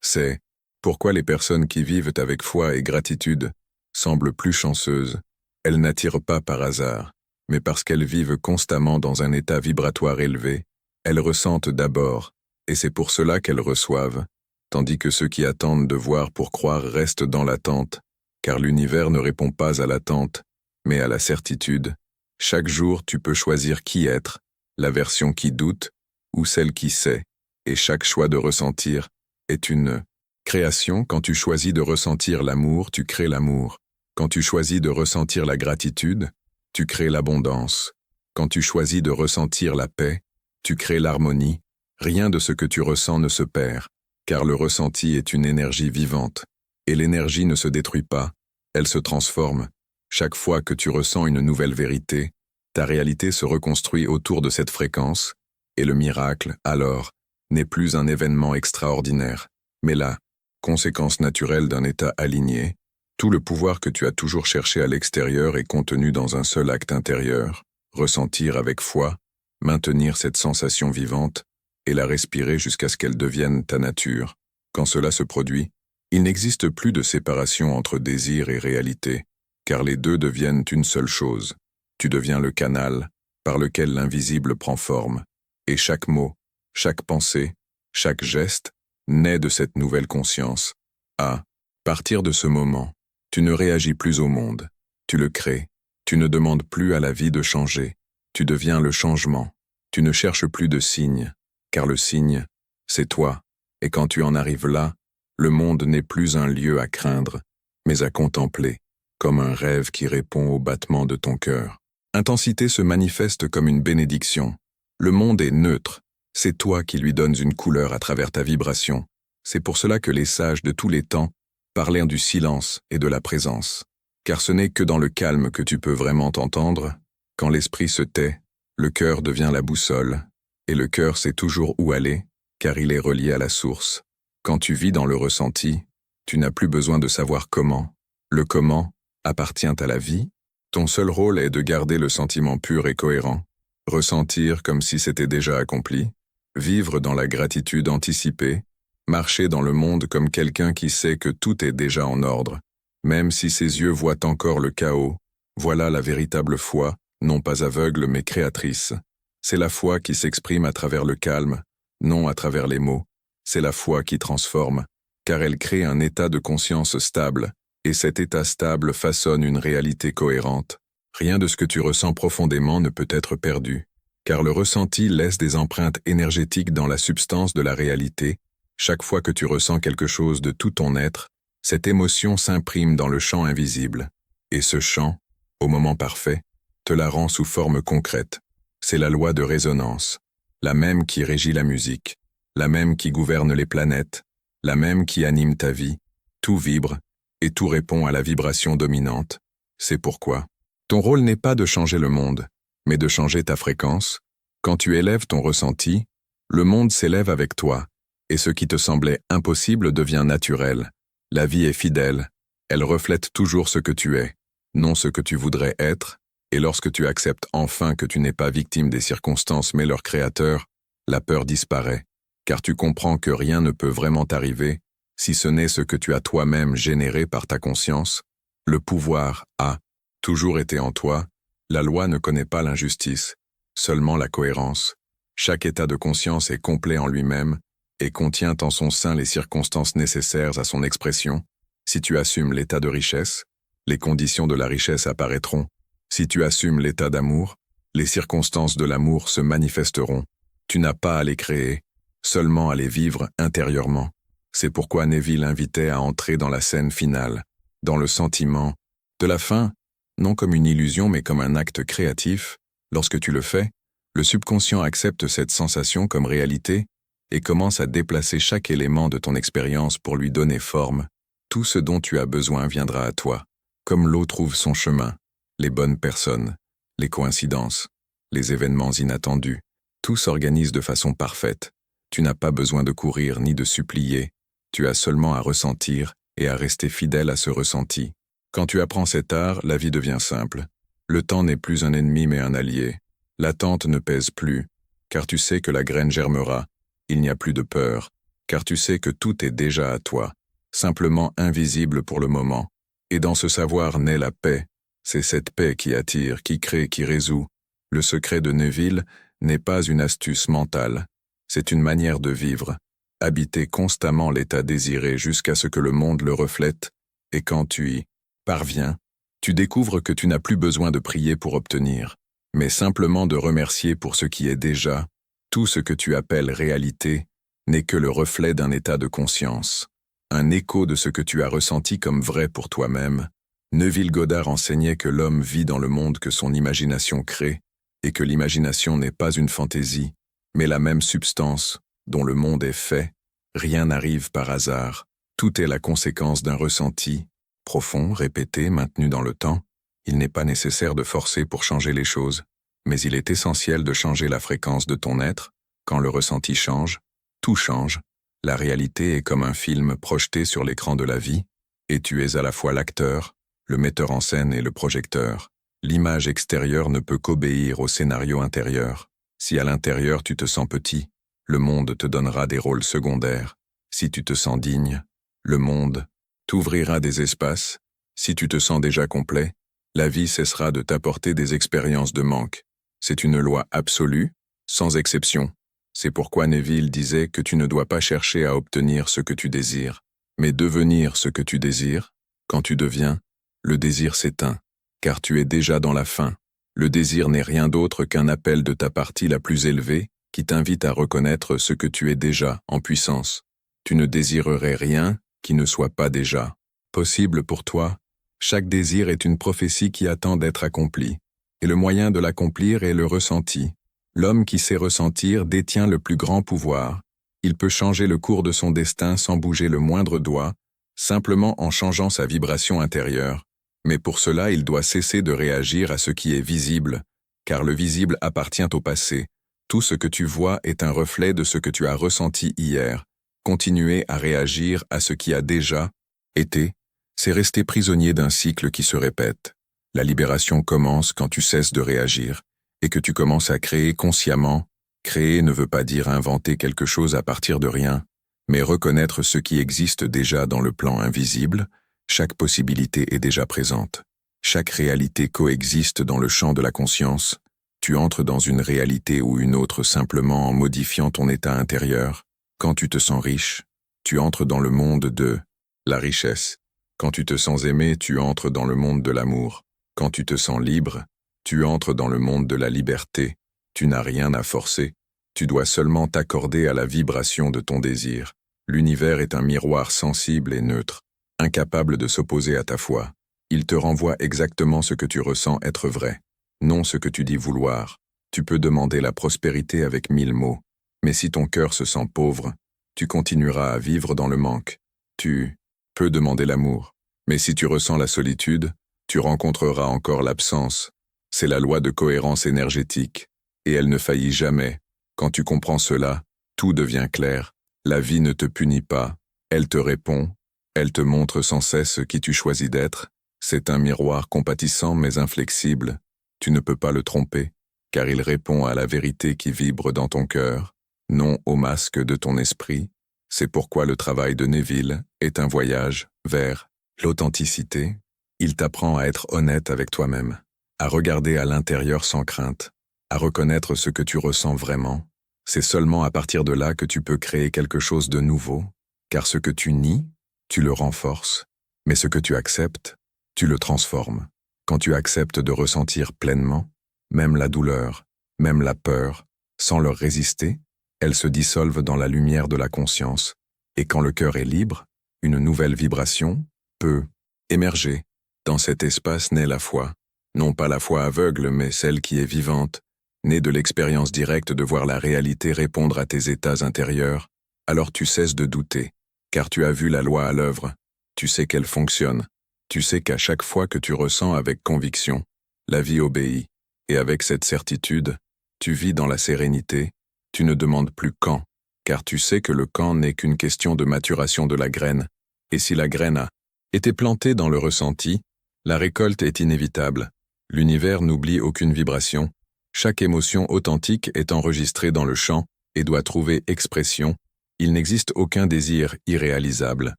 C'est pourquoi les personnes qui vivent avec foi et gratitude semblent plus chanceuses. Elles n'attirent pas par hasard, mais parce qu'elles vivent constamment dans un état vibratoire élevé. Elles ressentent d'abord, et c'est pour cela qu'elles reçoivent, tandis que ceux qui attendent de voir pour croire restent dans l'attente, car l'univers ne répond pas à l'attente, mais à la certitude. Chaque jour, tu peux choisir qui être, la version qui doute ou celle qui sait, et chaque choix de ressentir est une création. Quand tu choisis de ressentir l'amour, tu crées l'amour. Quand tu choisis de ressentir la gratitude, tu crées l'abondance. Quand tu choisis de ressentir la paix, tu crées l'harmonie. Rien de ce que tu ressens ne se perd, car le ressenti est une énergie vivante. Et l'énergie ne se détruit pas, elle se transforme. Chaque fois que tu ressens une nouvelle vérité, ta réalité se reconstruit autour de cette fréquence, et le miracle, alors, n'est plus un événement extraordinaire, mais la conséquence naturelle d'un état aligné. Tout le pouvoir que tu as toujours cherché à l'extérieur est contenu dans un seul acte intérieur, ressentir avec foi, maintenir cette sensation vivante, et la respirer jusqu'à ce qu'elle devienne ta nature. Quand cela se produit, il n'existe plus de séparation entre désir et réalité, car les deux deviennent une seule chose. Tu deviens le canal par lequel l'invisible prend forme, et chaque mot, chaque pensée, chaque geste naît de cette nouvelle conscience. À partir de ce moment, tu ne réagis plus au monde, tu le crées, tu ne demandes plus à la vie de changer, tu deviens le changement, tu ne cherches plus de signes, car le signe, c'est toi, et quand tu en arrives là, le monde n'est plus un lieu à craindre, mais à contempler, comme un rêve qui répond au battement de ton cœur. Intensité se manifeste comme une bénédiction. Le monde est neutre, c'est toi qui lui donnes une couleur à travers ta vibration. C'est pour cela que les sages de tous les temps parlaient du silence et de la présence. Car ce n'est que dans le calme que tu peux vraiment t'entendre. Quand l'esprit se tait, le cœur devient la boussole, et le cœur sait toujours où aller, car il est relié à la source. Quand tu vis dans le ressenti, tu n'as plus besoin de savoir comment. Le comment appartient à la vie. Ton seul rôle est de garder le sentiment pur et cohérent, ressentir comme si c'était déjà accompli, vivre dans la gratitude anticipée, marcher dans le monde comme quelqu'un qui sait que tout est déjà en ordre. Même si ses yeux voient encore le chaos, voilà la véritable foi, non pas aveugle mais créatrice. C'est la foi qui s'exprime à travers le calme, non à travers les mots. C'est la foi qui transforme, car elle crée un état de conscience stable, et cet état stable façonne une réalité cohérente. Rien de ce que tu ressens profondément ne peut être perdu, car le ressenti laisse des empreintes énergétiques dans la substance de la réalité. Chaque fois que tu ressens quelque chose de tout ton être, cette émotion s'imprime dans le champ invisible, et ce champ, au moment parfait, te la rend sous forme concrète. C'est la loi de résonance, la même qui régit la musique, la même qui gouverne les planètes, la même qui anime ta vie. Tout vibre, et tout répond à la vibration dominante. C'est pourquoi ton rôle n'est pas de changer le monde, mais de changer ta fréquence. Quand tu élèves ton ressenti, le monde s'élève avec toi, et ce qui te semblait impossible devient naturel. La vie est fidèle, elle reflète toujours ce que tu es, non ce que tu voudrais être, et lorsque tu acceptes enfin que tu n'es pas victime des circonstances mais leur créateur, la peur disparaît, car tu comprends que rien ne peut vraiment t'arriver, si ce n'est ce que tu as toi-même généré par ta conscience. Le pouvoir a toujours été en toi, la loi ne connaît pas l'injustice, seulement la cohérence. Chaque état de conscience est complet en lui-même et contient en son sein les circonstances nécessaires à son expression. Si tu assumes l'état de richesse, les conditions de la richesse apparaîtront. Si tu assumes l'état d'amour, les circonstances de l'amour se manifesteront. Tu n'as pas à les créer, seulement à les vivre intérieurement. C'est pourquoi Neville invitait à entrer dans la scène finale, dans le sentiment de la fin, non comme une illusion mais comme un acte créatif. Lorsque tu le fais, le subconscient accepte cette sensation comme réalité et commence à déplacer chaque élément de ton expérience pour lui donner forme. Tout ce dont tu as besoin viendra à toi, comme l'eau trouve son chemin, les bonnes personnes, les coïncidences, les événements inattendus. Tout s'organise de façon parfaite. Tu n'as pas besoin de courir ni de supplier, tu as seulement à ressentir et à rester fidèle à ce ressenti. Quand tu apprends cet art, la vie devient simple. Le temps n'est plus un ennemi mais un allié. L'attente ne pèse plus, car tu sais que la graine germera. Il n'y a plus de peur, car tu sais que tout est déjà à toi, simplement invisible pour le moment. Et dans ce savoir naît la paix. C'est cette paix qui attire, qui crée, qui résout. Le secret de Neville n'est pas une astuce mentale, c'est une manière de vivre. Habiter constamment l'état désiré jusqu'à ce que le monde le reflète, et quand tu y parviens, tu découvres que tu n'as plus besoin de prier pour obtenir, mais simplement de remercier pour ce qui est déjà. Tout ce que tu appelles réalité n'est que le reflet d'un état de conscience, un écho de ce que tu as ressenti comme vrai pour toi-même. Neville Goddard enseignait que l'homme vit dans le monde que son imagination crée, et que l'imagination n'est pas une fantaisie, mais la même substance dont le monde est fait. Rien n'arrive par hasard, tout est la conséquence d'un ressenti, profond, répété, maintenu dans le temps. Il n'est pas nécessaire de forcer pour changer les choses, mais il est essentiel de changer la fréquence de ton être. Quand le ressenti change, tout change. La réalité est comme un film projeté sur l'écran de la vie, et tu es à la fois l'acteur, le metteur en scène et le projecteur. L'image extérieure ne peut qu'obéir au scénario intérieur. Si à l'intérieur tu te sens petit, le monde te donnera des rôles secondaires. Si tu te sens digne, le monde t'ouvrira des espaces. Si tu te sens déjà complet, la vie cessera de t'apporter des expériences de manque. C'est une loi absolue, sans exception. C'est pourquoi Neville disait que tu ne dois pas chercher à obtenir ce que tu désires, mais devenir ce que tu désires. Quand tu deviens, le désir s'éteint, car tu es déjà dans la fin. Le désir n'est rien d'autre qu'un appel de ta partie la plus élevée qui t'invite à reconnaître ce que tu es déjà en puissance. Tu ne désirerais rien qui ne soit pas déjà possible pour toi. Chaque désir est une prophétie qui attend d'être accomplie, et le moyen de l'accomplir est le ressenti. L'homme qui sait ressentir détient le plus grand pouvoir. Il peut changer le cours de son destin sans bouger le moindre doigt, simplement en changeant sa vibration intérieure. Mais pour cela, il doit cesser de réagir à ce qui est visible, car le visible appartient au passé. Tout ce que tu vois est un reflet de ce que tu as ressenti hier. Continuer à réagir à ce qui a déjà été, c'est rester prisonnier d'un cycle qui se répète. La libération commence quand tu cesses de réagir et que tu commences à créer consciemment. Créer ne veut pas dire inventer quelque chose à partir de rien, mais reconnaître ce qui existe déjà dans le plan invisible. Chaque possibilité est déjà présente. Chaque réalité coexiste dans le champ de la conscience. Tu entres dans une réalité ou une autre simplement en modifiant ton état intérieur. Quand tu te sens riche, tu entres dans le monde de la richesse. Quand tu te sens aimé, tu entres dans le monde de l'amour. Quand tu te sens libre, tu entres dans le monde de la liberté. Tu n'as rien à forcer. Tu dois seulement t'accorder à la vibration de ton désir. L'univers est un miroir sensible et neutre, incapable de s'opposer à ta foi. Il te renvoie exactement ce que tu ressens être vrai, non ce que tu dis vouloir. Tu peux demander la prospérité avec 1000 mots, mais si ton cœur se sent pauvre, tu continueras à vivre dans le manque. Tu peux demander l'amour, mais si tu ressens la solitude, tu rencontreras encore l'absence. C'est la loi de cohérence énergétique, et elle ne faillit jamais. Quand tu comprends cela, tout devient clair. La vie ne te punit pas, elle te répond, elle te montre sans cesse qui tu choisis d'être. C'est un miroir compatissant mais inflexible. Tu ne peux pas le tromper, car il répond à la vérité qui vibre dans ton cœur, non au masque de ton esprit. C'est pourquoi le travail de Neville est un voyage vers l'authenticité. Il t'apprend à être honnête avec toi-même, à regarder à l'intérieur sans crainte, à reconnaître ce que tu ressens vraiment. C'est seulement à partir de là que tu peux créer quelque chose de nouveau, car ce que tu nies, tu le renforces, mais ce que tu acceptes, tu le transformes. Quand tu acceptes de ressentir pleinement, même la douleur, même la peur, sans leur résister, elles se dissolvent dans la lumière de la conscience, et quand le cœur est libre, une nouvelle vibration peut émerger. Dans cet espace naît la foi, non pas la foi aveugle, mais celle qui est vivante, née de l'expérience directe de voir la réalité répondre à tes états intérieurs. Alors tu cesses de douter, car tu as vu la loi à l'œuvre, tu sais qu'elle fonctionne, tu sais qu'à chaque fois que tu ressens avec conviction, la vie obéit, et avec cette certitude, tu vis dans la sérénité, tu ne demandes plus quand, car tu sais que le quand n'est qu'une question de maturation de la graine, et si la graine a été plantée dans le ressenti, la récolte est inévitable. L'univers n'oublie aucune vibration, chaque émotion authentique est enregistrée dans le champ et doit trouver expression. Il n'existe aucun désir irréalisable,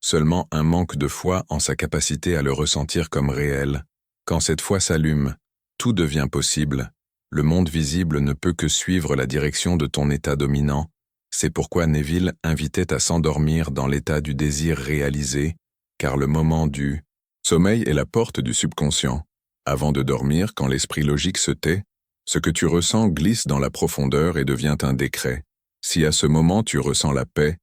seulement un manque de foi en sa capacité à le ressentir comme réel. Quand cette foi s'allume, tout devient possible. Le monde visible ne peut que suivre la direction de ton état dominant. C'est pourquoi Neville invitait à s'endormir dans l'état du désir réalisé, car le moment du sommeil est la porte du subconscient. Avant de dormir, quand l'esprit logique se tait, ce que tu ressens glisse dans la profondeur et devient un décret. Si à ce moment tu ressens la paix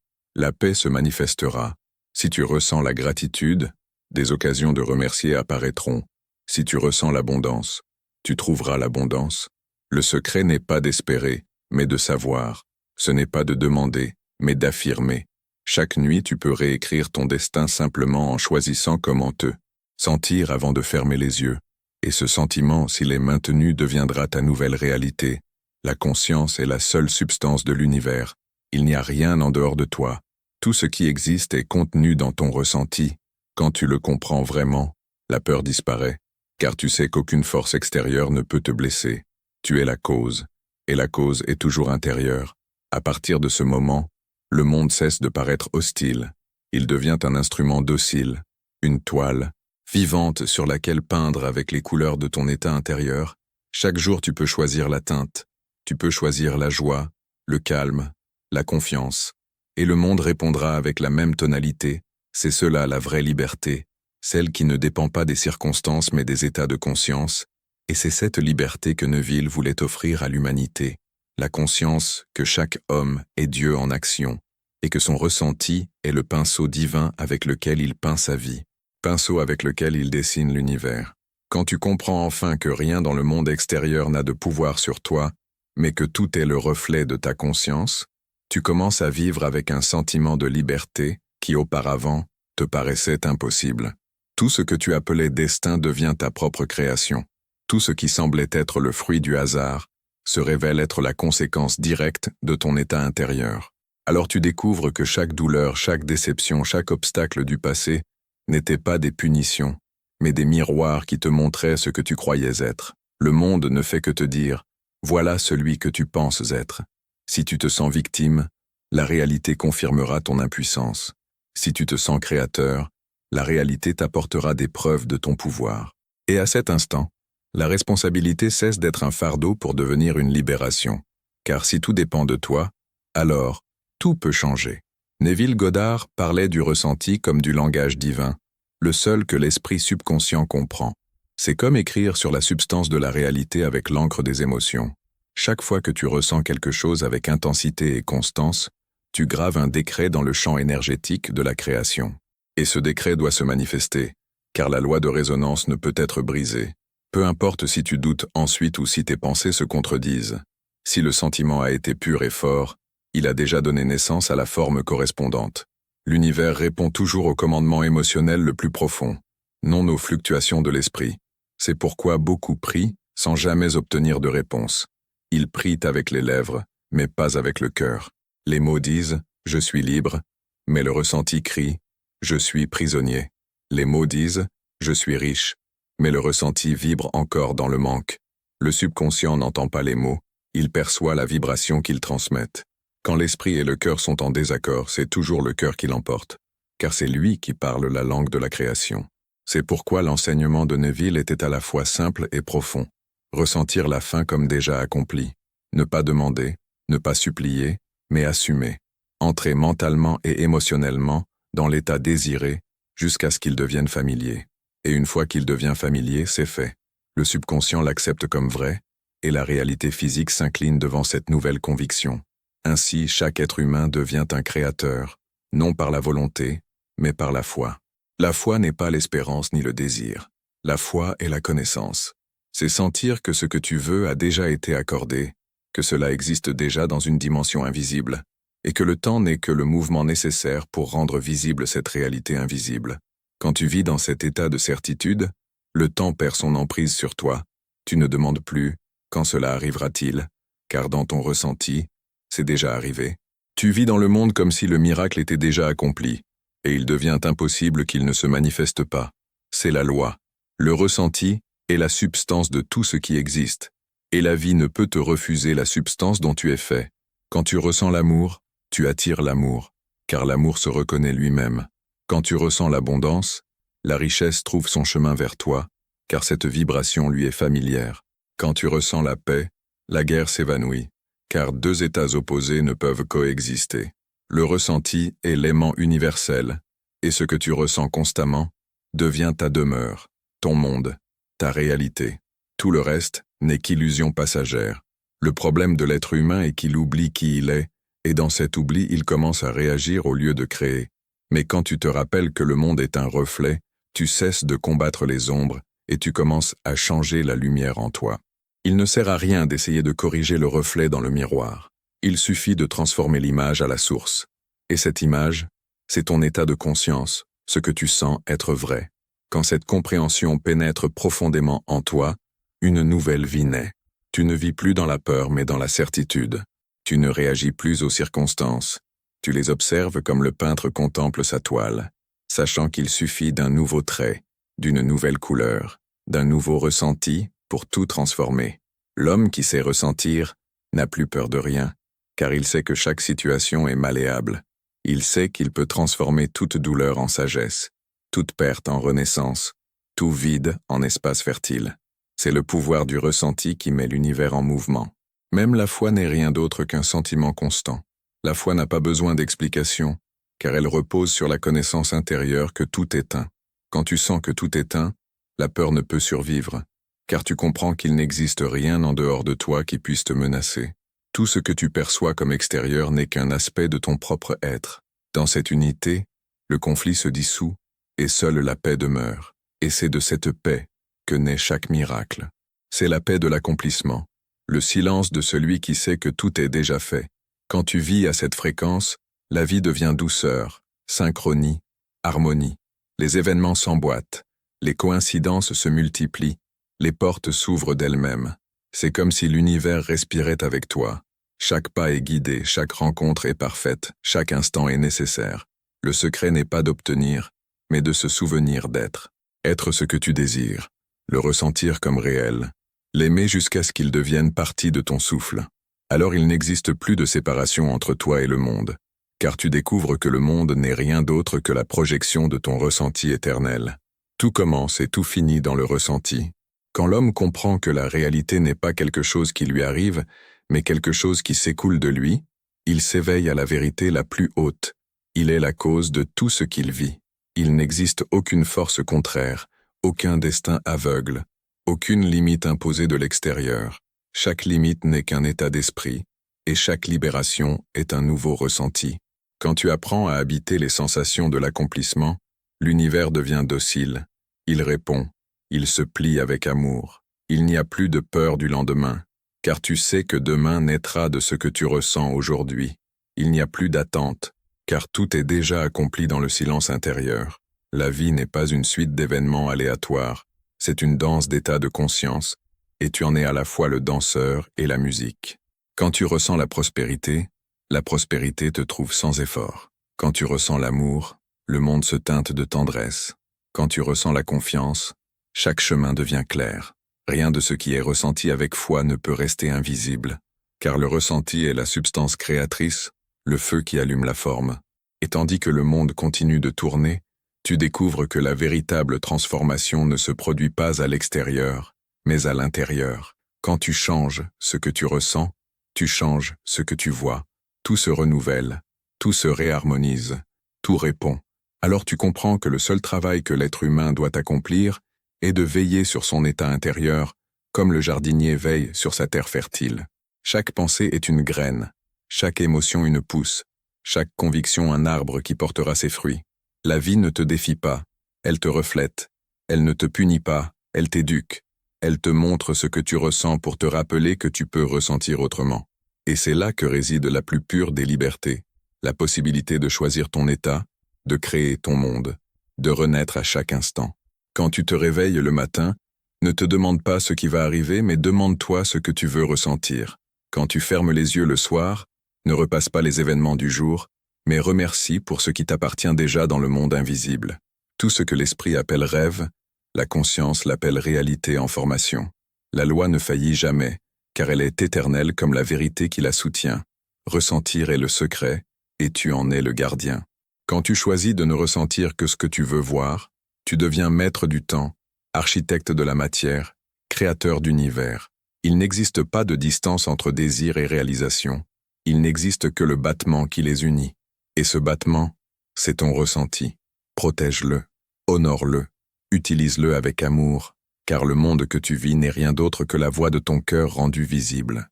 se manifestera. Si tu ressens la gratitude, des occasions de remercier apparaîtront. Si tu ressens l'abondance, tu trouveras l'abondance. Le secret n'est pas d'espérer, mais de savoir. Ce n'est pas de demander, mais d'affirmer. Chaque nuit tu peux réécrire ton destin simplement en choisissant comment te sentir avant de fermer les yeux. Et ce sentiment, s'il est maintenu, deviendra ta nouvelle réalité. La conscience est la seule substance de l'univers. Il n'y a rien en dehors de toi. Tout ce qui existe est contenu dans ton ressenti. Quand tu le comprends vraiment, la peur disparaît, car tu sais qu'aucune force extérieure ne peut te blesser. Tu es la cause, et la cause est toujours intérieure. À partir de ce moment, le monde cesse de paraître hostile. Il devient un instrument docile, une toile, vivante sur laquelle peindre avec les couleurs de ton état intérieur. Chaque jour tu peux choisir la teinte, tu peux choisir la joie, le calme, la confiance, et le monde répondra avec la même tonalité. C'est cela la vraie liberté, celle qui ne dépend pas des circonstances mais des états de conscience, et c'est cette liberté que Neville voulait offrir à l'humanité, la conscience que chaque homme est Dieu en action, et que son ressenti est le pinceau divin avec lequel il peint sa vie. Pinceau avec lequel il dessine l'univers. Quand tu comprends enfin que rien dans le monde extérieur n'a de pouvoir sur toi, mais que tout est le reflet de ta conscience, tu commences à vivre avec un sentiment de liberté qui auparavant te paraissait impossible. Tout ce que tu appelais destin devient ta propre création. Tout ce qui semblait être le fruit du hasard se révèle être la conséquence directe de ton état intérieur. Alors tu découvres que chaque douleur, chaque déception, chaque obstacle du passé n'étaient pas des punitions, mais des miroirs qui te montraient ce que tu croyais être. Le monde ne fait que te dire « voilà celui que tu penses être ». Si tu te sens victime, la réalité confirmera ton impuissance. Si tu te sens créateur, la réalité t'apportera des preuves de ton pouvoir. Et à cet instant, la responsabilité cesse d'être un fardeau pour devenir une libération. Car si tout dépend de toi, alors tout peut changer. Neville Goddard parlait du ressenti comme du langage divin, le seul que l'esprit subconscient comprend. C'est comme écrire sur la substance de la réalité avec l'encre des émotions. Chaque fois que tu ressens quelque chose avec intensité et constance, tu graves un décret dans le champ énergétique de la création. Et ce décret doit se manifester, car la loi de résonance ne peut être brisée. Peu importe si tu doutes ensuite ou si tes pensées se contredisent. Si le sentiment a été pur et fort, il a déjà donné naissance à la forme correspondante. L'univers répond toujours au commandement émotionnel le plus profond, non aux fluctuations de l'esprit. C'est pourquoi beaucoup prient sans jamais obtenir de réponse. Ils prient avec les lèvres, mais pas avec le cœur. Les mots disent « je suis libre », mais le ressenti crie « je suis prisonnier ». Les mots disent « je suis riche », mais le ressenti vibre encore dans le manque. Le subconscient n'entend pas les mots, il perçoit la vibration qu'ils transmettent. Quand l'esprit et le cœur sont en désaccord, c'est toujours le cœur qui l'emporte, car c'est lui qui parle la langue de la création. C'est pourquoi l'enseignement de Neville était à la fois simple et profond. Ressentir la fin comme déjà accomplie. Ne pas demander, ne pas supplier, mais assumer. Entrer mentalement et émotionnellement dans l'état désiré jusqu'à ce qu'il devienne familier. Et une fois qu'il devient familier, c'est fait. Le subconscient l'accepte comme vrai, et la réalité physique s'incline devant cette nouvelle conviction. Ainsi, chaque être humain devient un créateur, non par la volonté, mais par la foi. La foi n'est pas l'espérance ni le désir. La foi est la connaissance. C'est sentir que ce que tu veux a déjà été accordé, que cela existe déjà dans une dimension invisible, et que le temps n'est que le mouvement nécessaire pour rendre visible cette réalité invisible. Quand tu vis dans cet état de certitude, le temps perd son emprise sur toi. Tu ne demandes plus « quand cela arrivera-t-il ?» car dans ton ressenti, c'est déjà arrivé. Tu vis dans le monde comme si le miracle était déjà accompli, et il devient impossible qu'il ne se manifeste pas. C'est la loi. Le ressenti est la substance de tout ce qui existe, et la vie ne peut te refuser la substance dont tu es fait. Quand tu ressens l'amour, tu attires l'amour, car l'amour se reconnaît lui-même. Quand tu ressens l'abondance, la richesse trouve son chemin vers toi, car cette vibration lui est familière. Quand tu ressens la paix, la guerre s'évanouit, car deux états opposés ne peuvent coexister. Le ressenti est l'aimant universel, et ce que tu ressens constamment devient ta demeure, ton monde, ta réalité. Tout le reste n'est qu'illusion passagère. Le problème de l'être humain est qu'il oublie qui il est, et dans cet oubli, il commence à réagir au lieu de créer. Mais quand tu te rappelles que le monde est un reflet, tu cesses de combattre les ombres et tu commences à changer la lumière en toi. Il ne sert à rien d'essayer de corriger le reflet dans le miroir. Il suffit de transformer l'image à la source. Et cette image, c'est ton état de conscience, ce que tu sens être vrai. Quand cette compréhension pénètre profondément en toi, une nouvelle vie naît. Tu ne vis plus dans la peur mais dans la certitude. Tu ne réagis plus aux circonstances. Tu les observes comme le peintre contemple sa toile, sachant qu'il suffit d'un nouveau trait, d'une nouvelle couleur, d'un nouveau ressenti pour tout transformer. L'homme qui sait ressentir n'a plus peur de rien, car il sait que chaque situation est malléable. Il sait qu'il peut transformer toute douleur en sagesse, toute perte en renaissance, tout vide en espace fertile. C'est le pouvoir du ressenti qui met l'univers en mouvement. Même la foi n'est rien d'autre qu'un sentiment constant. La foi n'a pas besoin d'explication, car elle repose sur la connaissance intérieure que tout est un. Quand tu sens que tout est un, la peur ne peut survivre, car tu comprends qu'il n'existe rien en dehors de toi qui puisse te menacer. Tout ce que tu perçois comme extérieur n'est qu'un aspect de ton propre être. Dans cette unité, le conflit se dissout et seule la paix demeure. Et c'est de cette paix que naît chaque miracle. C'est la paix de l'accomplissement, le silence de celui qui sait que tout est déjà fait. Quand tu vis à cette fréquence, la vie devient douceur, synchronie, harmonie. Les événements s'emboîtent, les coïncidences se multiplient, les portes s'ouvrent d'elles-mêmes. C'est comme si l'univers respirait avec toi. Chaque pas est guidé, chaque rencontre est parfaite, chaque instant est nécessaire. Le secret n'est pas d'obtenir, mais de se souvenir d'être. Être ce que tu désires, le ressentir comme réel, l'aimer jusqu'à ce qu'il devienne partie de ton souffle. Alors il n'existe plus de séparation entre toi et le monde, car tu découvres que le monde n'est rien d'autre que la projection de ton ressenti éternel. Tout commence et tout finit dans le ressenti. Quand l'homme comprend que la réalité n'est pas quelque chose qui lui arrive, mais quelque chose qui s'écoule de lui, il s'éveille à la vérité la plus haute. Il est la cause de tout ce qu'il vit. Il n'existe aucune force contraire, aucun destin aveugle, aucune limite imposée de l'extérieur. Chaque limite n'est qu'un état d'esprit, et chaque libération est un nouveau ressenti. Quand tu apprends à habiter les sensations de l'accomplissement, l'univers devient docile. Il répond, il se plie avec amour. Il n'y a plus de peur du lendemain, car tu sais que demain naîtra de ce que tu ressens aujourd'hui. Il n'y a plus d'attente, car tout est déjà accompli dans le silence intérieur. La vie n'est pas une suite d'événements aléatoires, c'est une danse d'états de conscience, et tu en es à la fois le danseur et la musique. Quand tu ressens la prospérité te trouve sans effort. Quand tu ressens l'amour, le monde se teinte de tendresse. Quand tu ressens la confiance, chaque chemin devient clair. Rien de ce qui est ressenti avec foi ne peut rester invisible, car le ressenti est la substance créatrice, le feu qui allume la forme. Et tandis que le monde continue de tourner, Tu découvres que la véritable transformation ne se produit pas à l'extérieur, mais à l'intérieur. Quand tu changes ce que tu ressens, tu changes ce que tu vois. Tout se renouvelle, tout se réharmonise, tout répond. Alors tu comprends que le seul travail que l'être humain doit accomplir est de veiller sur son état intérieur, comme le jardinier veille sur sa terre fertile. Chaque pensée est une graine, chaque émotion une pousse, chaque conviction un arbre qui portera ses fruits. La vie ne te défie pas, elle te reflète. Elle ne te punit pas, elle t'éduque. Elle te montre ce que tu ressens pour te rappeler que tu peux ressentir autrement. Et c'est là que réside la plus pure des libertés, la possibilité de choisir ton état, de créer ton monde, de renaître à chaque instant. Quand tu te réveilles le matin, ne te demande pas ce qui va arriver, mais demande-toi ce que tu veux ressentir. Quand tu fermes les yeux le soir, ne repasse pas les événements du jour, mais remercie pour ce qui t'appartient déjà dans le monde invisible. Tout ce que l'esprit appelle rêve, la conscience l'appelle réalité en formation. La loi ne faillit jamais, car elle est éternelle comme la vérité qui la soutient. Ressentir est le secret, et tu en es le gardien. Quand tu choisis de ne ressentir que ce que tu veux voir, tu deviens maître du temps, architecte de la matière, créateur d'univers. Il n'existe pas de distance entre désir et réalisation. Il n'existe que le battement qui les unit. Et ce battement, c'est ton ressenti. Protège-le, honore-le, utilise-le avec amour, car le monde que tu vis n'est rien d'autre que la voix de ton cœur rendue visible.